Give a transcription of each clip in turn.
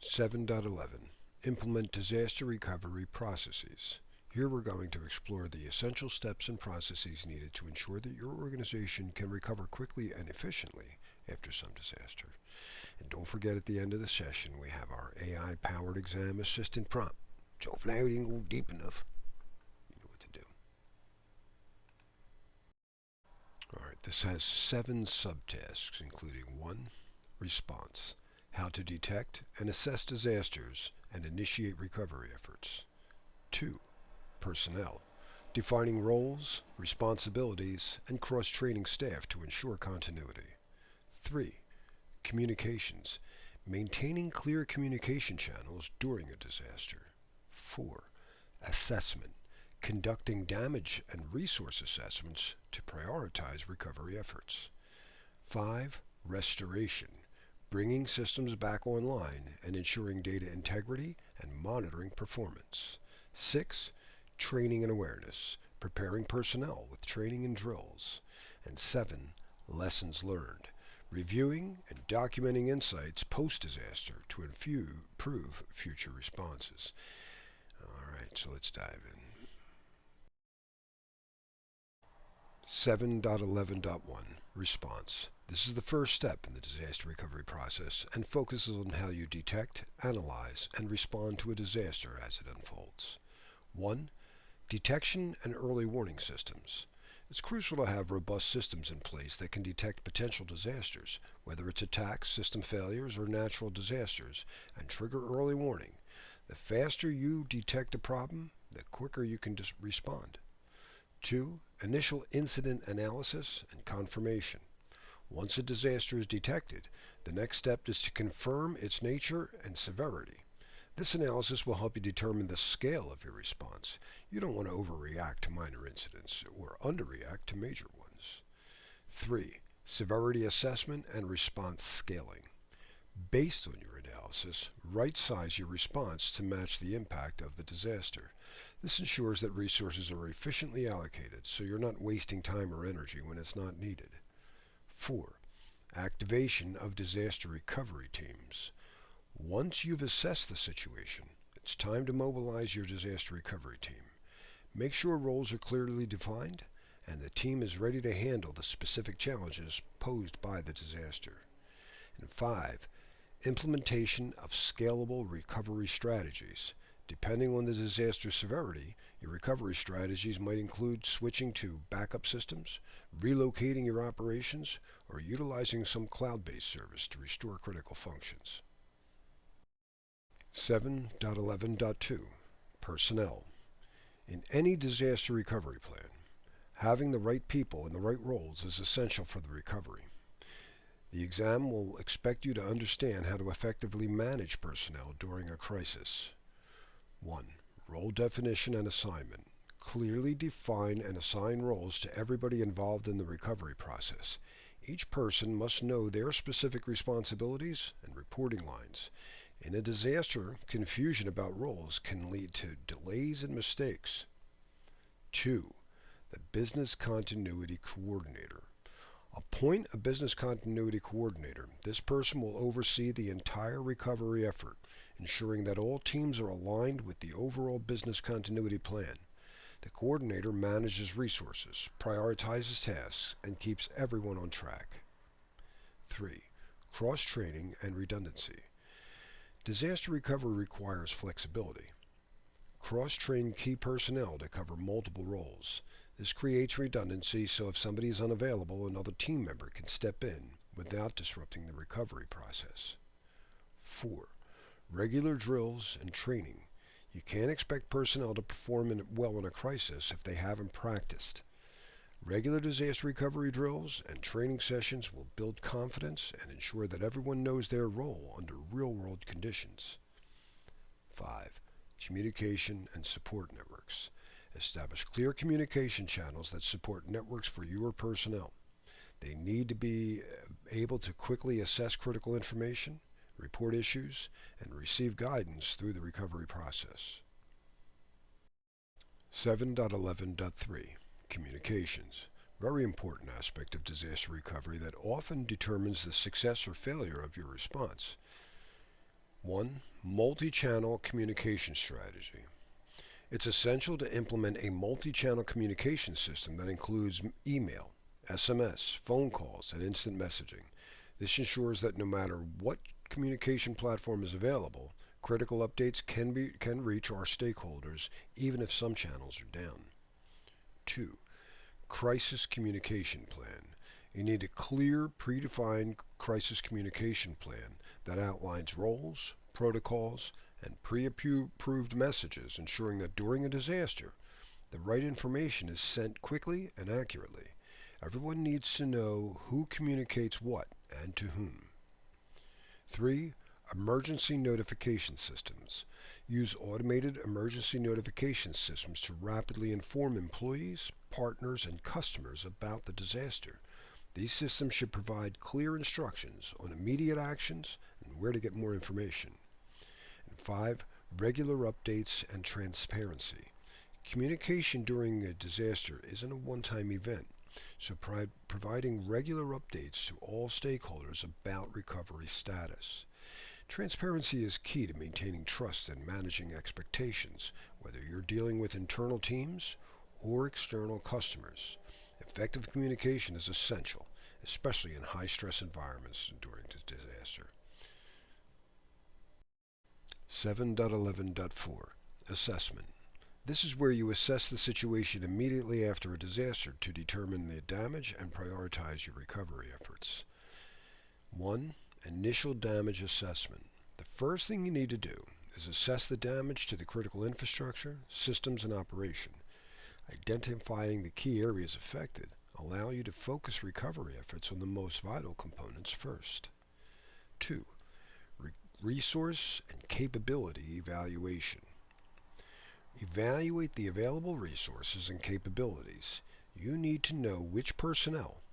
7.11 Implement disaster recovery processes. Here we're going to explore the essential steps and processes needed to ensure that your organization can recover quickly and efficiently after some disaster. And don't forget, at the end of the session we have our AI-powered exam assistant prompt. So if Larry didn't go deep enough, you know what to do. Alright, this has 7 subtasks, including 1. Response. How to detect and assess disasters and initiate recovery efforts. 2. Personnel. Defining roles, responsibilities, and cross-training staff to ensure continuity. 3. Communications. Maintaining clear communication channels during a disaster. 4. Assessment. Conducting damage and resource assessments to prioritize recovery efforts. 5. Restoration. Bringing systems back online and ensuring data integrity and monitoring performance. 6. Training and awareness. Preparing personnel with training and drills. And 7. Lessons learned. Reviewing and documenting insights post-disaster to improve future responses. Alright, so let's dive in. 7.11.1 Response. This is the first step in the disaster recovery process and focuses on how you detect, analyze, and respond to a disaster as it unfolds. 1. Detection and early warning systems. It's crucial to have robust systems in place that can detect potential disasters, whether it's attacks, system failures, or natural disasters, and trigger early warning. The faster you detect a problem, the quicker you can respond. 2. Initial incident analysis and confirmation. Once a disaster is detected, the next step is to confirm its nature and severity. This analysis will help you determine the scale of your response. You don't want to overreact to minor incidents or underreact to major ones. 3. Severity assessment and response scaling. Based on your analysis, right-size your response to match the impact of the disaster. This ensures that resources are efficiently allocated so you're not wasting time or energy when it's not needed. 4. Activation of disaster recovery teams. Once you've assessed the situation, it's time to mobilize your disaster recovery team. Make sure roles are clearly defined and the team is ready to handle the specific challenges posed by the disaster. And 5. Implementation of scalable recovery strategies. Depending on the disaster severity, your recovery strategies might include switching to backup systems, relocating your operations, or utilizing some cloud-based service to restore critical functions. 7.11.2 Personnel. In any disaster recovery plan, having the right people in the right roles is essential for the recovery. The exam will expect you to understand how to effectively manage personnel during a crisis. 1. Role definition and assignment. Clearly define and assign roles to everybody involved in the recovery process. Each person must know their specific responsibilities and reporting lines. In a disaster, confusion about roles can lead to delays and mistakes. 2. The business continuity coordinator. Appoint a business continuity coordinator. This person will oversee the entire recovery effort, ensuring that all teams are aligned with the overall business continuity plan. The coordinator manages resources, prioritizes tasks, and keeps everyone on track. 3. Cross-training and redundancy. Disaster recovery requires flexibility. Cross-train key personnel to cover multiple roles. This creates redundancy, so if somebody is unavailable, another team member can step in without disrupting the recovery process. 4. Regular drills and training. You can't expect personnel to perform well in a crisis if they haven't practiced. Regular disaster recovery drills and training sessions will build confidence and ensure that everyone knows their role under real-world conditions. 5. Communication and support networks. Establish clear communication channels that support networks for your personnel. They need to be able to quickly assess critical information, report issues, and receive guidance through the recovery process. 7.11.3 Communications. Very important aspect of disaster recovery that often determines the success or failure of your response. 1. Multi-channel communication strategy. It's essential to implement a multi-channel communication system that includes email, SMS, phone calls, and instant messaging. This ensures that no matter what communication platform is available, critical updates can reach our stakeholders even if some channels are down. 2. Crisis communication plan. You need a clear, predefined crisis communication plan that outlines roles, protocols, and pre-approved messages, ensuring that during a disaster, the right information is sent quickly and accurately. Everyone needs to know who communicates what and to whom. 3. Emergency notification systems. Use automated emergency notification systems to rapidly inform employees, partners, and customers about the disaster. These systems should provide clear instructions on immediate actions and where to get more information. And 5. Regular updates and transparency. Communication during a disaster isn't a one-time event, so providing regular updates to all stakeholders about recovery status. Transparency is key to maintaining trust and managing expectations, whether you're dealing with internal teams or external customers. Effective communication is essential, especially in high-stress environments during the disaster. 7.11.4 Assessment. This is where you assess the situation immediately after a disaster to determine the damage and prioritize your recovery efforts. 1. Initial damage assessment. The first thing you need to do is assess the damage to the critical infrastructure, systems, and operation. Identifying the key areas affected allow you to focus recovery efforts on the most vital components first. 2. Resource and capability evaluation. Evaluate the available resources and capabilities. You need to know which personnel,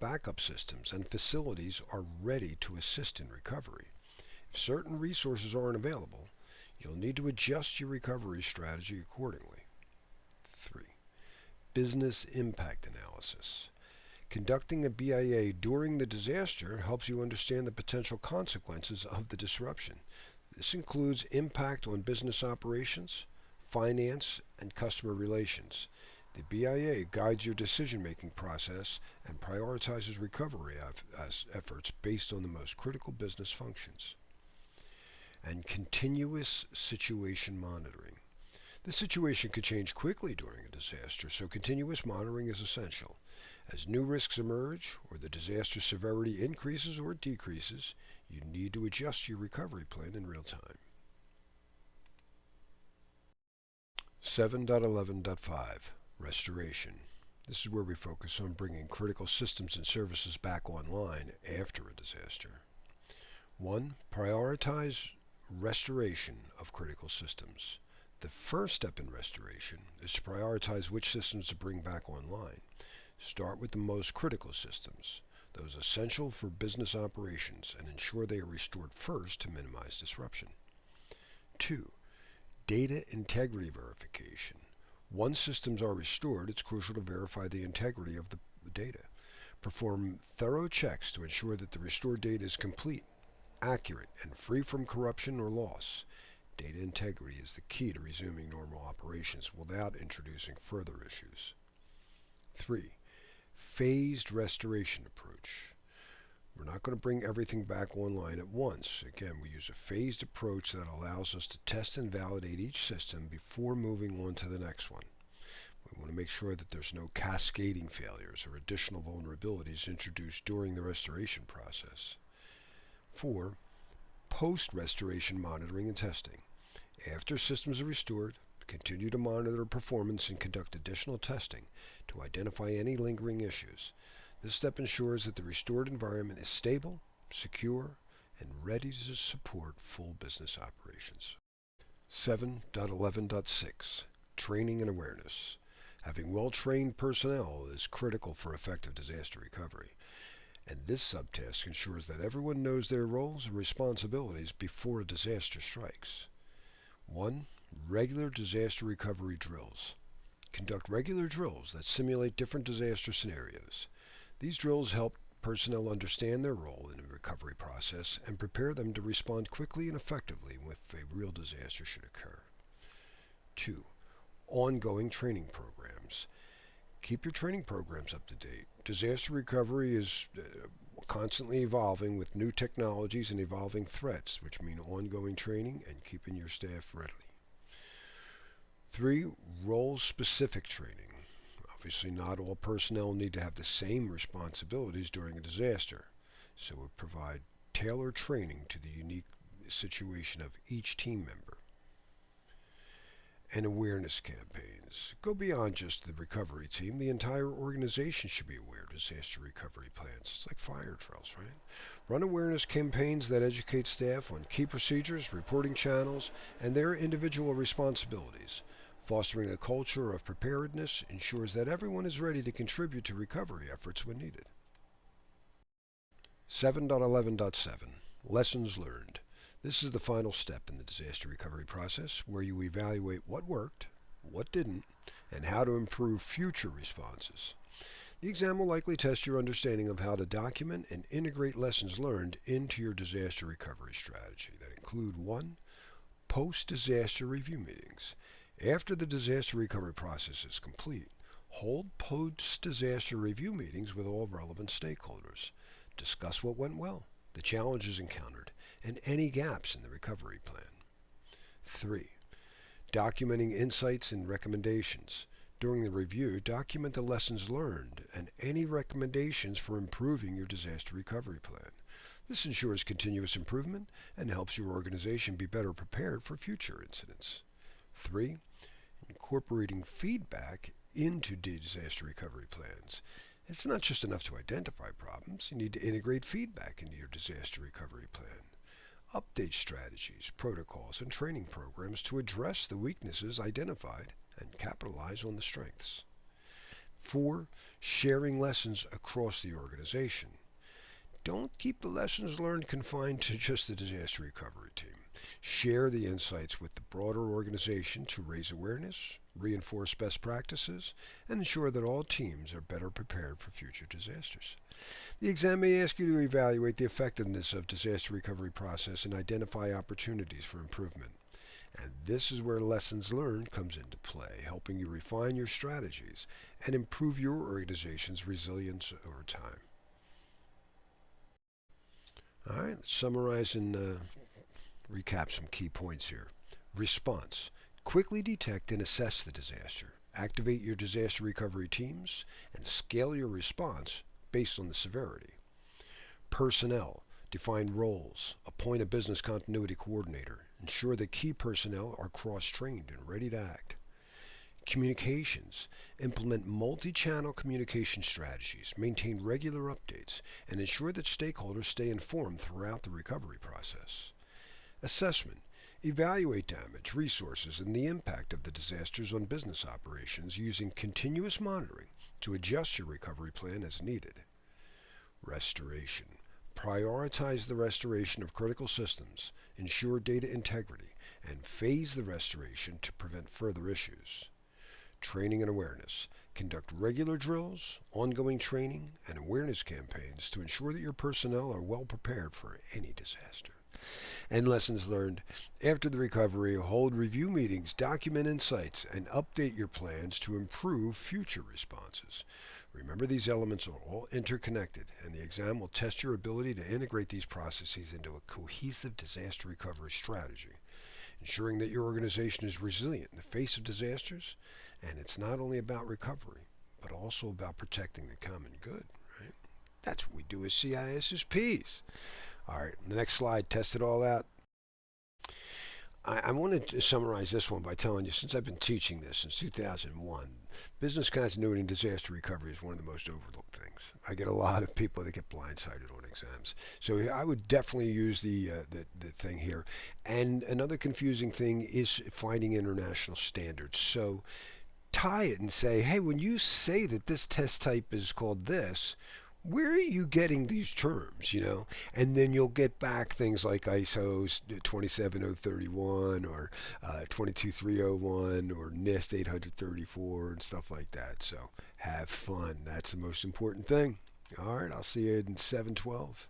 backup systems, and facilities are ready to assist in recovery. If certain resources aren't available, you'll need to adjust your recovery strategy accordingly. 3. Business impact analysis. Conducting a BIA during the disaster helps you understand the potential consequences of the disruption. This includes impact on business operations, finance, and customer relations. The BIA guides your decision-making process and prioritizes recovery efforts based on the most critical business functions. And continuous situation monitoring. The situation could change quickly during a disaster, so continuous monitoring is essential. As new risks emerge, or the disaster severity increases or decreases, you need to adjust your recovery plan in real time. 7.11.5 Restoration. This is where we focus on bringing critical systems and services back online after a disaster. 1. Prioritize restoration of critical systems. The first step in restoration is to prioritize which systems to bring back online. Start with the most critical systems, those essential for business operations, and ensure they are restored first to minimize disruption. 2. Data integrity verification. Once systems are restored, it's crucial to verify the integrity of the data. Perform thorough checks to ensure that the restored data is complete, accurate, and free from corruption or loss. Data integrity is the key to resuming normal operations without introducing further issues. 3. Phased restoration approach. We're not going to bring everything back online at once. Again, we use a phased approach that allows us to test and validate each system before moving on to the next one. We want to make sure that there's no cascading failures or additional vulnerabilities introduced during the restoration process. 4. Post-restoration monitoring and testing. After systems are restored, continue to monitor performance and conduct additional testing to identify any lingering issues. This step ensures that the restored environment is stable, secure, and ready to support full business operations. 7.11.6 Training and awareness. Having well-trained personnel is critical for effective disaster recovery, and this subtask ensures that everyone knows their roles and responsibilities before a disaster strikes. 1. Regular disaster recovery drills. Conduct regular drills that simulate different disaster scenarios. These drills help personnel understand their role in the recovery process and prepare them to respond quickly and effectively if a real disaster should occur. 2. Ongoing training programs. Keep your training programs up to date. Disaster recovery is constantly evolving with new technologies and evolving threats, which mean ongoing training and keeping your staff ready. 3. Role-specific training. Obviously, not all personnel need to have the same responsibilities during a disaster, so we provide tailored training to the unique situation of each team member. And awareness campaigns. Go beyond just the recovery team. The entire organization should be aware of disaster recovery plans. It's like fire drills, right? Run awareness campaigns that educate staff on key procedures, reporting channels, and their individual responsibilities. Fostering a culture of preparedness ensures that everyone is ready to contribute to recovery efforts when needed. 7.11.7 Lessons learned. This is the final step in the disaster recovery process, where you evaluate what worked, what didn't, and how to improve future responses. The exam will likely test your understanding of how to document and integrate lessons learned into your disaster recovery strategy that include 1. Post-disaster review meetings. After the disaster recovery process is complete, hold post-disaster review meetings with all relevant stakeholders. Discuss what went well, the challenges encountered, and any gaps in the recovery plan. 3. Documenting insights and recommendations. During the review, document the lessons learned and any recommendations for improving your disaster recovery plan. This ensures continuous improvement and helps your organization be better prepared for future incidents. 3. Incorporating feedback into disaster recovery plans. It's not just enough to identify problems. You need to integrate feedback into your disaster recovery plan. Update strategies, protocols, and training programs to address the weaknesses identified and capitalize on the strengths. 4. Sharing lessons across the organization. Don't keep the lessons learned confined to just the disaster recovery team. Share the insights with the broader organization to raise awareness, reinforce best practices, and ensure that all teams are better prepared for future disasters. The exam may ask you to evaluate the effectiveness of disaster recovery process and identify opportunities for improvement. And this is where lessons learned comes into play, helping you refine your strategies and improve your organization's resilience over time. All right, let's summarize and recap some key points here. Response. Quickly detect and assess the disaster. Activate your disaster recovery teams and scale your response based on the severity. Personnel. Define roles. Appoint a business continuity coordinator. Ensure that key personnel are cross-trained and ready to act. Communications. Implement multi-channel communication strategies. Maintain regular updates and ensure that stakeholders stay informed throughout the recovery process. Assessment. Evaluate damage, resources, and the impact of the disasters on business operations using continuous monitoring to adjust your recovery plan as needed. Restoration. Prioritize the restoration of critical systems, ensure data integrity, and phase the restoration to prevent further issues. Training and awareness. Conduct regular drills, ongoing training, and awareness campaigns to ensure that your personnel are well prepared for any disaster. And lessons learned. After the recovery, hold review meetings, document insights, and update your plans to improve future responses. Remember, these elements are all interconnected, and the exam will test your ability to integrate these processes into a cohesive disaster recovery strategy, ensuring that your organization is resilient in the face of disasters. And it's not only about recovery, but also about protecting the common good, right? That's what we do as CISSPs. All right, the next slide, test it all out. I want to summarize this one by telling you, since I've been teaching this since 2001, business continuity and disaster recovery is one of the most overlooked things. I get a lot of people that get blindsided on exams. So I would definitely use the thing here. And another confusing thing is finding international standards. So tie it and say, hey, when you say that this test type is called this, where are you getting these terms, And then you'll get back things like ISO 27031 or 22301 or NIST 834 and stuff like that. So have fun. That's the most important thing. All right, I'll see you in 712.